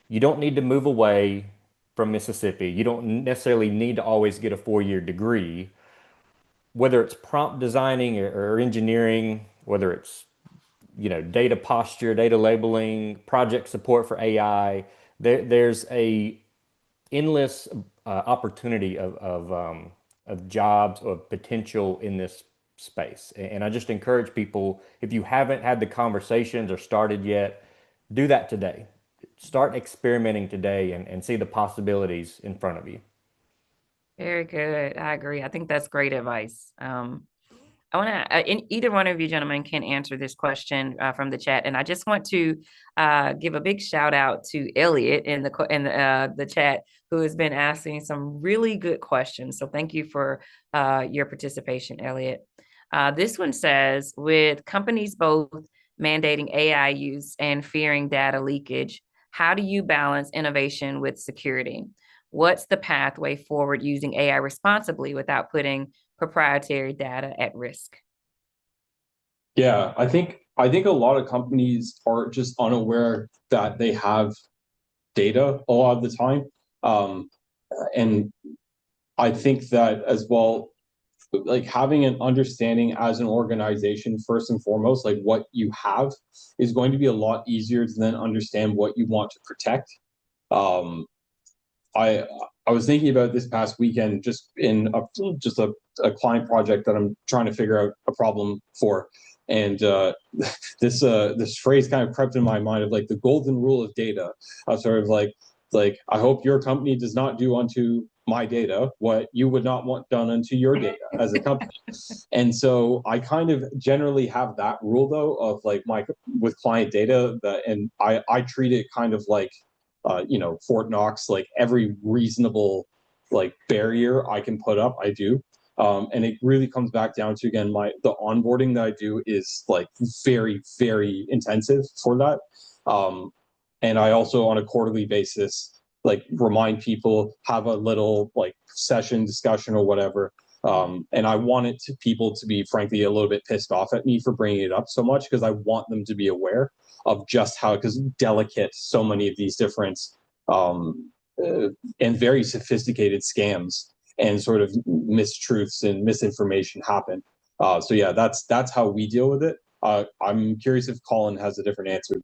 Speaker 1: You don't need to move away from Mississippi. You don't necessarily need to always get a 4-year degree. Whether it's prompt designing or engineering, whether it's data posture, data labeling, project support for AI, there's a endless opportunity of jobs of potential in this space. And I just encourage people, if you haven't had the conversations or started yet, do that today. Start experimenting today and see the possibilities in front of you.
Speaker 2: Very good. I agree. I think that's great advice. I want to, either one of you gentlemen can answer this question from the chat, and I just want to give a big shout out to Elliot in the chat, who has been asking some really good questions. So thank you for your participation, Elliot. This one says, with companies both mandating AI use and fearing data leakage, how do you balance innovation with security? What's the pathway forward using AI responsibly without putting proprietary data at risk?
Speaker 3: Yeah, I think a lot of companies are just unaware that they have data a lot of the time. Um, and I think that as well, like having an understanding as an organization, first and foremost, like what you have is going to be a lot easier to then understand what you want to protect. Um, I I was thinking about this past weekend just in a client project that I'm trying to figure out a problem for, and this phrase kind of crept in my mind of like the golden rule of data. I was sort of like I hope your company does not do unto my data what you would not want done unto your data as a company. And so I kind of generally have that rule though of like my with client data that, and I treat it kind of like Fort Knox, like every reasonable like barrier I can put up, I do. And it really comes back down to again the onboarding that I do is like very very intensive for that. Um, and I also on a quarterly basis like remind people, have a little like session discussion or whatever. And I want people to be frankly a little bit pissed off at me for bringing it up so much because I want them to be aware of just how because delicate so many of these different um, uh, and very sophisticated scams and sort of mistruths and misinformation happen. So yeah, that's how we deal with it. I'm curious if Colin has a different answer.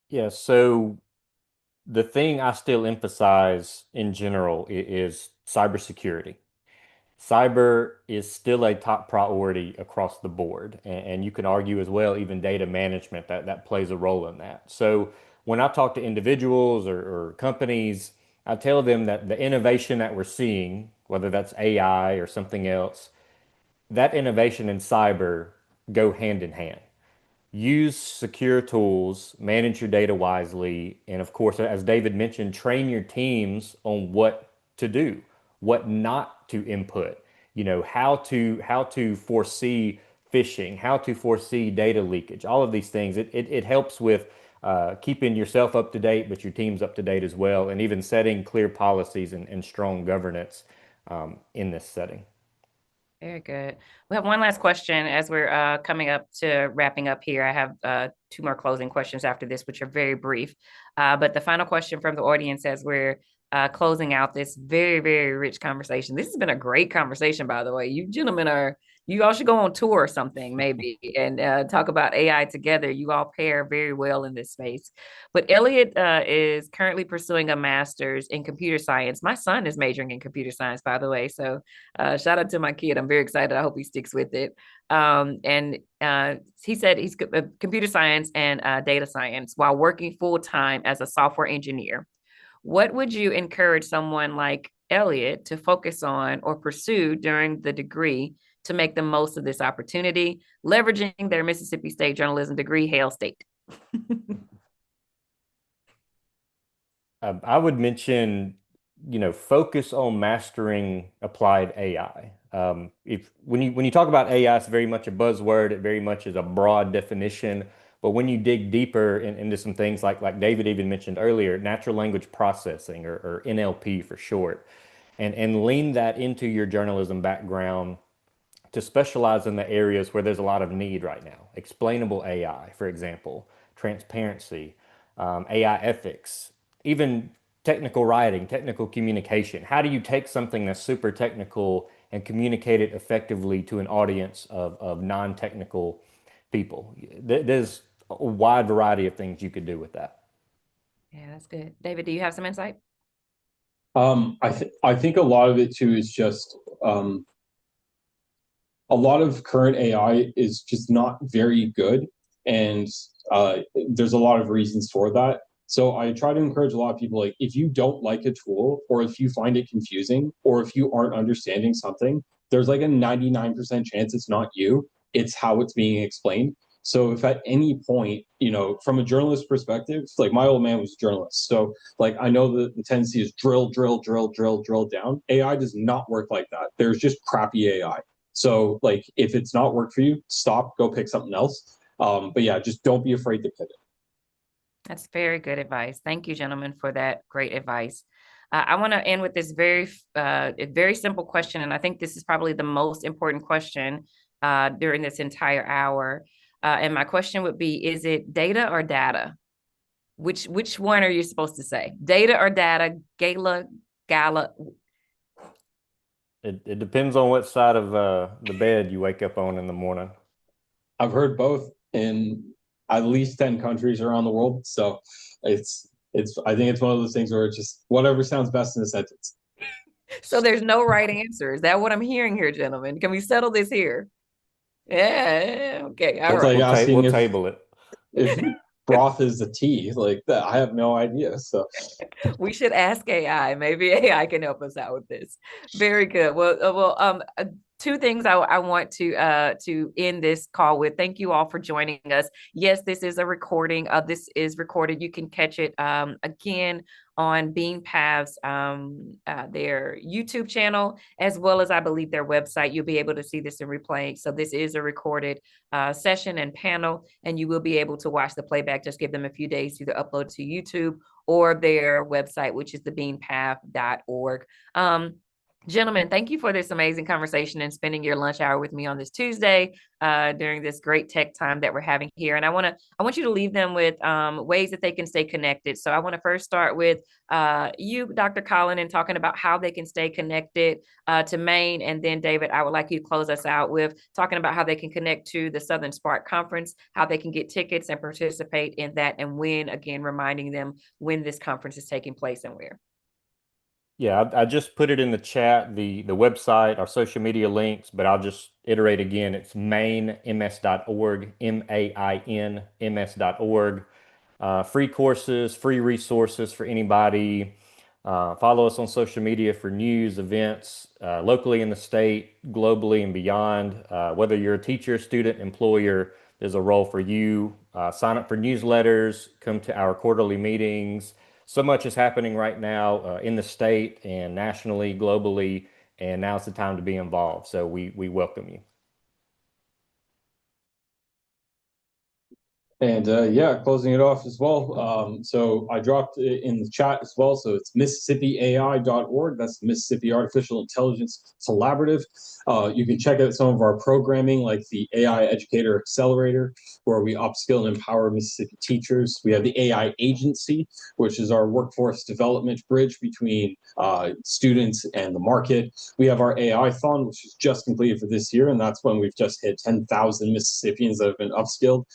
Speaker 1: Yeah, so the thing I still emphasize in general is cybersecurity. Cyber is still a top priority across the board. And you can argue as well, even data management, that plays a role in that. So when I talk to individuals or companies, I tell them that the innovation that we're seeing, whether that's AI or something else, that innovation in cyber go hand in hand. Use secure tools, manage your data wisely, and of course, as David mentioned, train your teams on what to do, what not to input, how to foresee phishing, how to foresee data leakage, all of these things. It helps with keeping yourself up to date, but your team's up to date as well, and even setting clear policies and strong governance in this setting.
Speaker 2: Very good. We have one last question as we're coming up to wrapping up here. I have two more closing questions after this, which are very brief. But the final question from the audience as we're closing out this very, very rich conversation. This has been a great conversation, by the way. You gentlemen you all should go on tour or something, maybe, and talk about AI together. You all pair very well in this space. But Elliot is currently pursuing a master's in computer science. My son is majoring in computer science, by the way. So shout out to my kid. I'm very excited. I hope he sticks with it. And he said he's computer science and data science while working full time as a software engineer. What would you encourage someone like Elliot to focus on or pursue during the degree to make the most of this opportunity, leveraging their Mississippi State journalism degree, Hail State?
Speaker 1: I would mention, focus on mastering applied AI. If when you talk about AI, it's very much a buzzword. It very much is a broad definition. But when you dig deeper into some things like David even mentioned earlier, natural language processing or NLP for short, and lean that into your journalism background to specialize in the areas where there's a lot of need right now. Explainable AI, for example, transparency, AI ethics, even technical writing, technical communication. How do you take something that's super technical and communicate it effectively to an audience of non-technical people? There's a wide variety of things you could do with that.
Speaker 2: Yeah, that's good. David, do you have some insight?
Speaker 3: I think a lot of it too is just a lot of current AI is just not very good, and there's a lot of reasons for that. So I try to encourage a lot of people, like, if you don't like a tool, or if you find it confusing, or if you aren't understanding something, there's like a 99% chance it's not you, it's how it's being explained. So if at any point, from a journalist perspective, like my old man was a journalist, so like I know the tendency is drill, drill, drill, drill, drill down. AI does not work like that. There's just crappy AI. So like if it's not worked for you, stop, go pick something else. But yeah, just don't be afraid to pivot.
Speaker 2: That's very good advice. Thank you, gentlemen, for that great advice. I want to end with this very simple question, and I think this is probably the most important question during this entire hour. And my question would be: is it data or data? Which one are you supposed to say? Data or data? Gala?
Speaker 1: It depends on what side of the bed you wake up on in the morning.
Speaker 3: I've heard both in at least 10 countries around the world. So it's I think it's one of those things where it's just whatever sounds best in a sentence.
Speaker 2: So there's no right answer. Is that what I'm hearing here, gentlemen? Can we settle this here? Yeah. Okay. All
Speaker 3: It's
Speaker 2: right.
Speaker 3: like asking
Speaker 1: We'll table it.
Speaker 3: if broth is a tea, like that. I have no idea. So
Speaker 2: We should ask AI. Maybe AI can help us out with this. Very good. Two things I want to end this call with. Thank you all for joining us. Yes, this is a recording. This is recorded. You can catch it again on Bean Path's their YouTube channel, as well as I believe their website. You'll be able to see this in replay. So this is a recorded session and panel, and you will be able to watch the playback. Just give them a few days to either upload to YouTube or their website, which is thebeanpath.org. Gentlemen, thank you for this amazing conversation and spending your lunch hour with me on this Tuesday during this great tech time that we're having here. And I want you to leave them with ways that they can stay connected. So I want to first start with you, Dr. Colin, and talking about how they can stay connected to Maine. And then David, I would like you to close us out with talking about how they can connect to the Southern Spark Conference, how they can get tickets and participate in that, and when, again, reminding them when this conference is taking place and where.
Speaker 1: Yeah, I just put it in the chat, the website, our social media links, but I'll just iterate again. It's mainms.org, mainms.org. Free courses, free resources for anybody. Follow us on social media for news, events, locally in the state, globally and beyond. Whether you're a teacher, student, employer, there's a role for you. Sign up for newsletters, come to our quarterly meetings, so much is happening right now in the state and nationally, globally, and now's the time to be involved. So we welcome you.
Speaker 3: And yeah, closing it off as well. So I dropped it in the chat as well. So it's MississippiAI.org. That's the Mississippi Artificial Intelligence Collaborative. You can check out some of our programming like the AI Educator Accelerator, where we upskill and empower Mississippi teachers. We have the AI Agency, which is our workforce development bridge between students and the market. We have our AI Fund, which is just completed for this year, and that's when we've just hit 10,000 Mississippians that have been upskilled.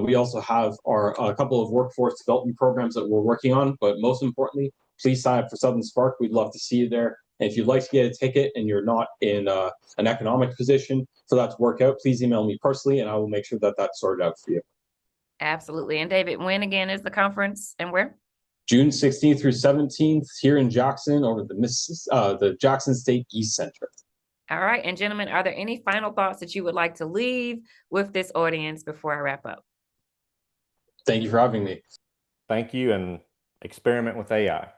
Speaker 3: We also have a couple of workforce development programs that we're working on, but most importantly, please sign up for Southern Spark. We'd love to see you there. And if you'd like to get a ticket and you're not in an economic position for that to work out, please email me personally and I will make sure that that's sorted out for you.
Speaker 2: Absolutely. And David, when again is the conference and where?
Speaker 3: June 16th through 17th here in Jackson over the Jackson State East Center.
Speaker 2: All right. And gentlemen, are there any final thoughts that you would like to leave with this audience before I wrap up?
Speaker 3: Thank you for having me.
Speaker 1: Thank you, and experiment with AI.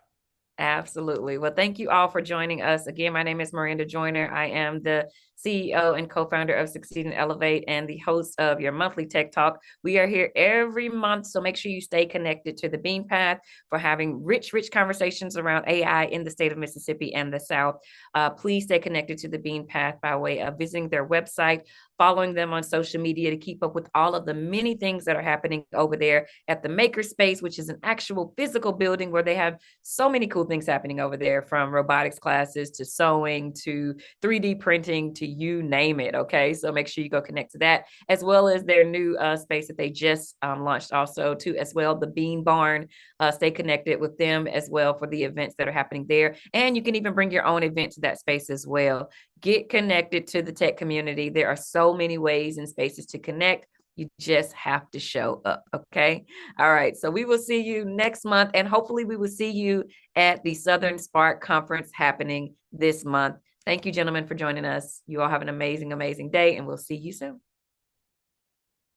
Speaker 2: Absolutely. Well, thank you all for joining us. Again, my name is Miranda Joyner. I am the CEO and co-founder of Succeed and Elevate and the host of your monthly Tech Talk. We are here every month, so make sure you stay connected to the Bean Path for having rich conversations around AI in the state of Mississippi and the South. Please stay connected to the Bean Path by way of visiting their website, following them on social media to keep up with all of the many things that are happening over there at the Makerspace, which is an actual physical building where they have so many cool things happening over there, from robotics classes to sewing to 3D printing to you name it. Okay, so make sure you go connect to that, as well as their new space that they just launched also too, as well, the Bean Barn. Stay connected with them as well for the events that are happening there. And you can even bring your own event to that space as well. Get connected to the tech community. There are so many ways and spaces to connect. You just have to show up. Okay. All right. So we will see you next month, and hopefully we will see you at the Southern Spark Conference happening this month. Thank you, gentlemen, for joining us. You all have an amazing, amazing day, and we'll see you soon.